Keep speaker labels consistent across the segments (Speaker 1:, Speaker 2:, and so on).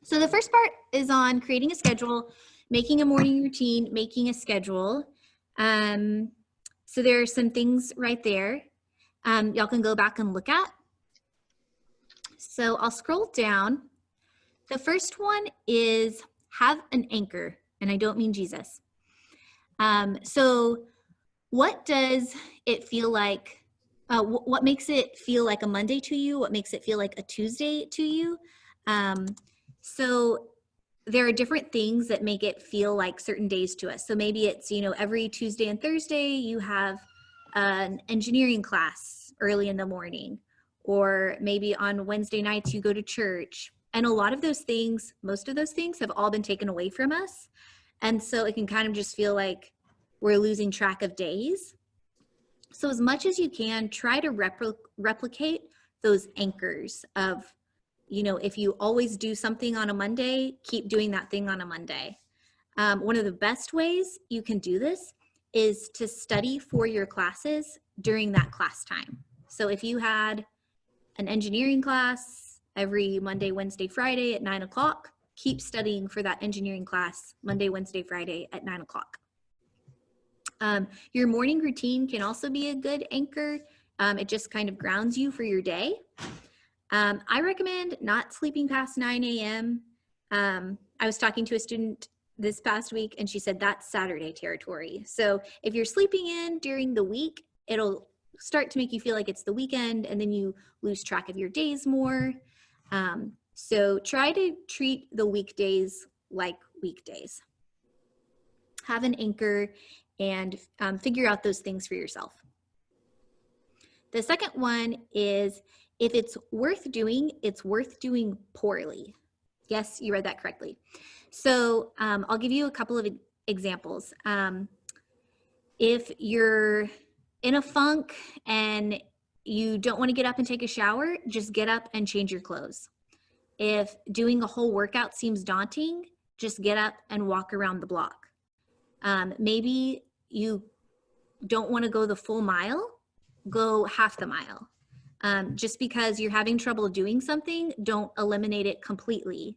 Speaker 1: So the first part is on creating a schedule, making a morning routine, making a schedule. So there are some things right there y'all can go back and look at. So I'll scroll down. The first one is have an anchor, and I don't mean Jesus. So what does it feel like? What makes it feel like a Monday to you? What makes it feel like a Tuesday to you? So there are different things that make it feel like certain days to us. So maybe it's, every Tuesday and Thursday you have an engineering class early in the morning, or maybe on Wednesday nights you go to church. And a lot of those things, most of those things have all been taken away from us. And so it can kind of just feel like we're losing track of days. So as much as you can, try to replicate those anchors of, if you always do something on a Monday, keep doing that thing on a Monday. One of the best ways you can do this is to study for your classes during that class time. So if you had an engineering class every Monday, Wednesday, Friday at 9 o'clock, keep studying for that engineering class Monday, Wednesday, Friday at 9 o'clock. Your morning routine can also be a good anchor. It just kind of grounds you for your day. I recommend not sleeping past 9 a.m. I was talking to a student this past week and she said that's Saturday territory. So if you're sleeping in during the week, it'll start to make you feel like it's the weekend and then you lose track of your days more. So try to treat the weekdays like weekdays. Have an anchor and figure out those things for yourself. The second one is, if it's worth doing poorly. Yes, you read that correctly. So I'll give you a couple of examples. If you're in a funk and you don't want to get up and take a shower, just get up and change your clothes. If doing a whole workout seems daunting, just get up and walk around the block. Maybe you don't want to go the full mile, go half the mile. Just because you're having trouble doing something, don't eliminate it completely.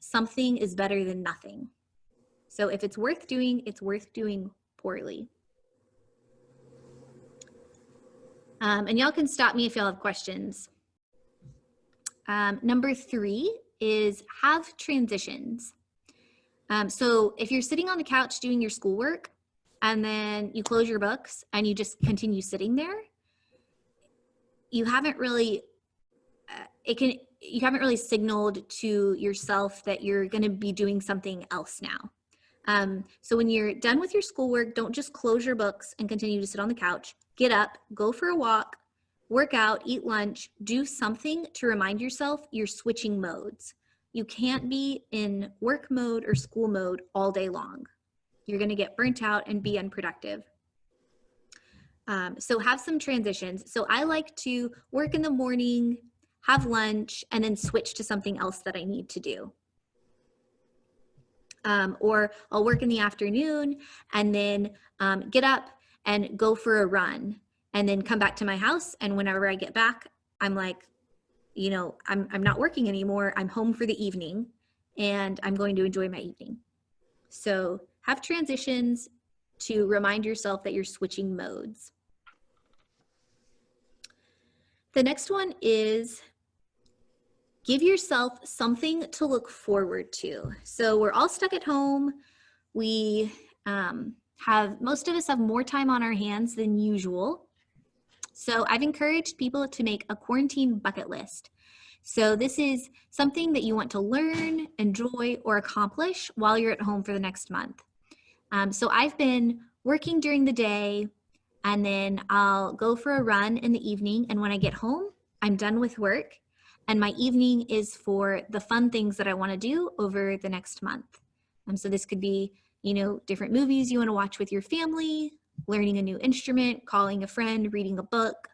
Speaker 1: Something is better than nothing. So if it's worth doing poorly. And y'all can stop me if y'all have questions. Number 3 is have transitions. So if you're sitting on the couch doing your schoolwork and then you close your books and you just continue sitting there, you haven't really signaled to yourself that you're going to be doing something else now. So when you're done with your schoolwork, don't just close your books and continue to sit on the couch. Get up, go for a walk, work out, eat lunch, do something to remind yourself you're switching modes. You can't be in work mode or school mode all day long. You're going to get burnt out and be unproductive. So have some transitions. So I like to work in the morning, have lunch, and then switch to something else that I need to do. Or I'll work in the afternoon and then get up and go for a run and then come back to my house. And whenever I get back, I'm like, I'm not working anymore. I'm home for the evening and I'm going to enjoy my evening. So have transitions to remind yourself that you're switching modes. The next one is give yourself something to look forward to. So we're all stuck at home. Most of us have more time on our hands than usual. So I've encouraged people to make a quarantine bucket list. So this is something that you want to learn, enjoy, or accomplish while you're at home for the next month. So I've been working during the day, and then I'll go for a run in the evening. And when I get home, I'm done with work. And my evening is for the fun things that I want to do over the next month. So this could be, different movies you want to watch with your family, learning a new instrument, calling a friend, reading a book.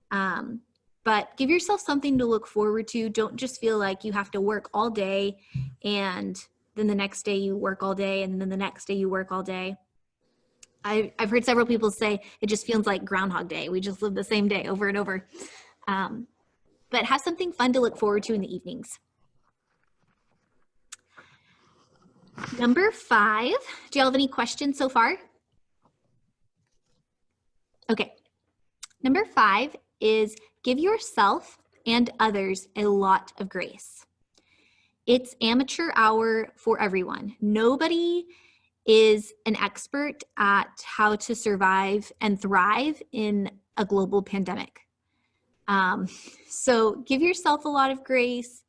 Speaker 1: But give yourself something to look forward to. Don't just feel like you have to work all day and then the next day you work all day and then the next day you work all day. I've heard several people say it just feels like Groundhog Day. We just live the same day over and over. But have something fun to look forward to in the evenings. Number 5, do y'all have any questions so far? Okay. Number 5 is give yourself and others a lot of grace. It's amateur hour for everyone. Nobody is an expert at how to survive and thrive in a global pandemic. So give yourself a lot of grace.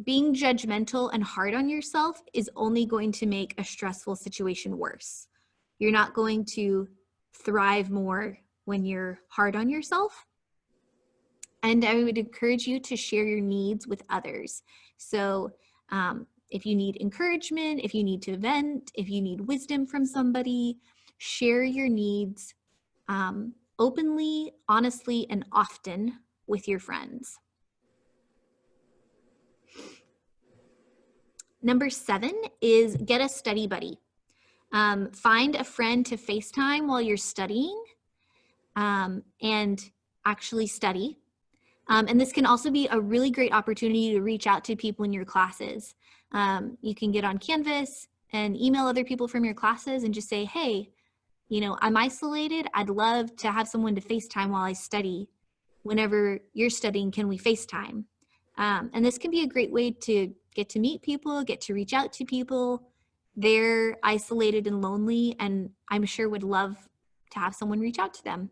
Speaker 1: Being judgmental and hard on yourself is only going to make a stressful situation worse. You're not going to thrive more when you're hard on yourself. And I would encourage you to share your needs with others. So if you need encouragement, if you need to vent, if you need wisdom from somebody, share your needs openly, honestly, and often with your friends. Number 7 is get a study buddy. Find a friend to FaceTime while you're studying and actually study. And this can also be a really great opportunity to reach out to people in your classes. You can get on Canvas and email other people from your classes and just say, hey, you know, I'm isolated. I'd love to have someone to FaceTime while I study. Whenever you're studying, can we FaceTime? And this can be a great way to get to meet people, get to reach out to people. They're isolated and lonely, and I'm sure would love to have someone reach out to them.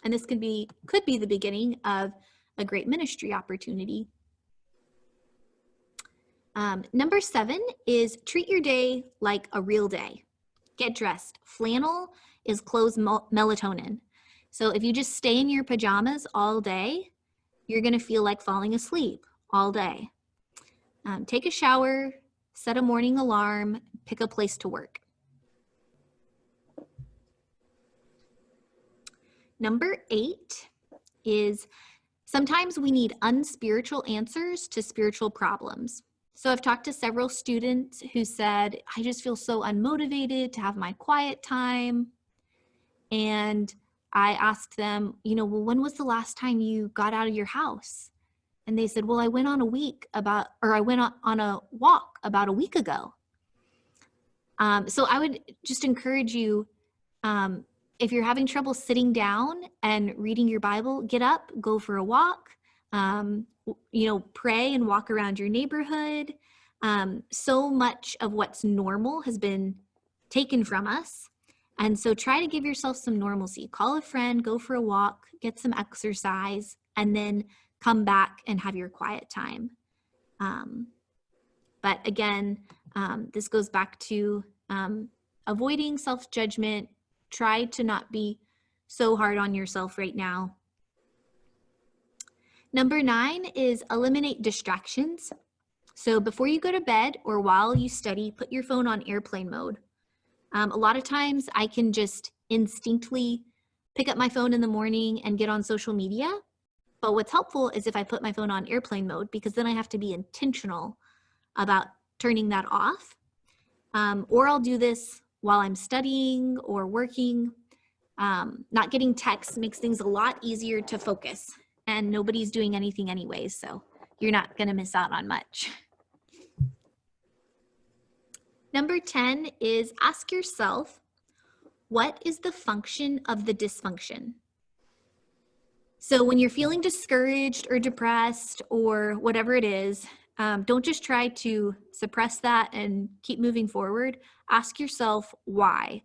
Speaker 1: And this could be the beginning of a great ministry opportunity. Number 7 is treat your day like a real day. Get dressed. Flannel is clothes melatonin. So if you just stay in your pajamas all day, you're going to feel like falling asleep all day. Take a shower, set a morning alarm, pick a place to work. Number 8 is sometimes we need unspiritual answers to spiritual problems. So I've talked to several students who said, I just feel so unmotivated to have my quiet time. And I asked them, you know, well, when was the last time you got out of your house? And they said, well, I went on a walk about a week ago. So I would just encourage you, if you're having trouble sitting down and reading your Bible, get up, go for a walk, you know, pray and walk around your neighborhood. So much of what's normal has been taken from us. And so try to give yourself some normalcy. Call a friend, go for a walk, get some exercise, and then come back and have your quiet time. But again, this goes back to avoiding self-judgment. Try to not be so hard on yourself right now. Number 9 is eliminate distractions. So before you go to bed or while you study, put your phone on airplane mode. A lot of times I can just instinctively pick up my phone in the morning and get on social media. But what's helpful is if I put my phone on airplane mode, because then I have to be intentional about turning that off. Or I'll do this while I'm studying or working. Not getting texts makes things a lot easier to focus, and nobody's doing anything anyways, so you're not going to miss out on much. Number 10 is ask yourself, what is the function of the dysfunction? So when you're feeling discouraged or depressed or whatever it is, don't just try to suppress that and keep moving forward. Ask yourself why.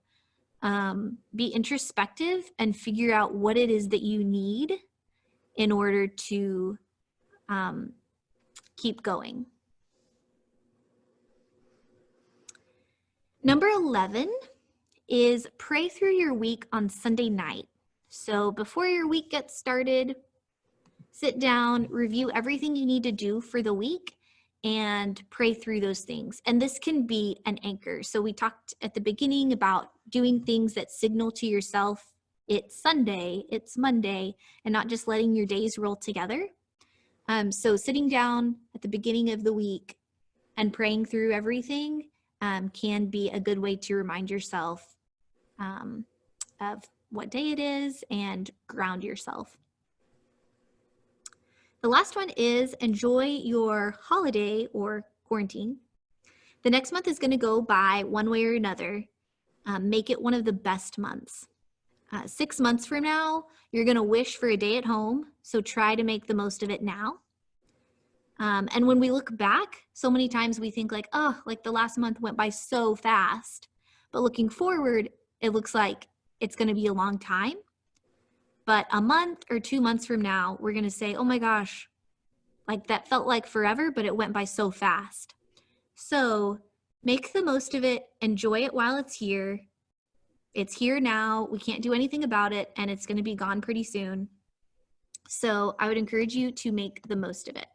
Speaker 1: Be introspective and figure out what it is that you need in order to keep going. Number 11 is pray through your week on Sunday night. So before your week gets started, sit down, review everything you need to do for the week, and pray through those things. And this can be an anchor. So we talked at the beginning about doing things that signal to yourself it's Sunday, it's Monday, and not just letting your days roll together. So sitting down at the beginning of the week and praying through everything can be a good way to remind yourself of what day it is and ground yourself. The last one is enjoy your holiday or quarantine. The next month is going to go by one way or another. Make it one of the best months. 6 months from now, you're going to wish for a day at home. So try to make the most of it now. And when we look back, so many times we think like, oh, like the last month went by so fast. But looking forward, it looks like it's going to be a long time. But a month or 2 months from now, we're going to say, oh my gosh, like that felt like forever, but it went by so fast. So make the most of it, enjoy it while it's here. It's here now, we can't do anything about it, and it's going to be gone pretty soon. So I would encourage you to make the most of it.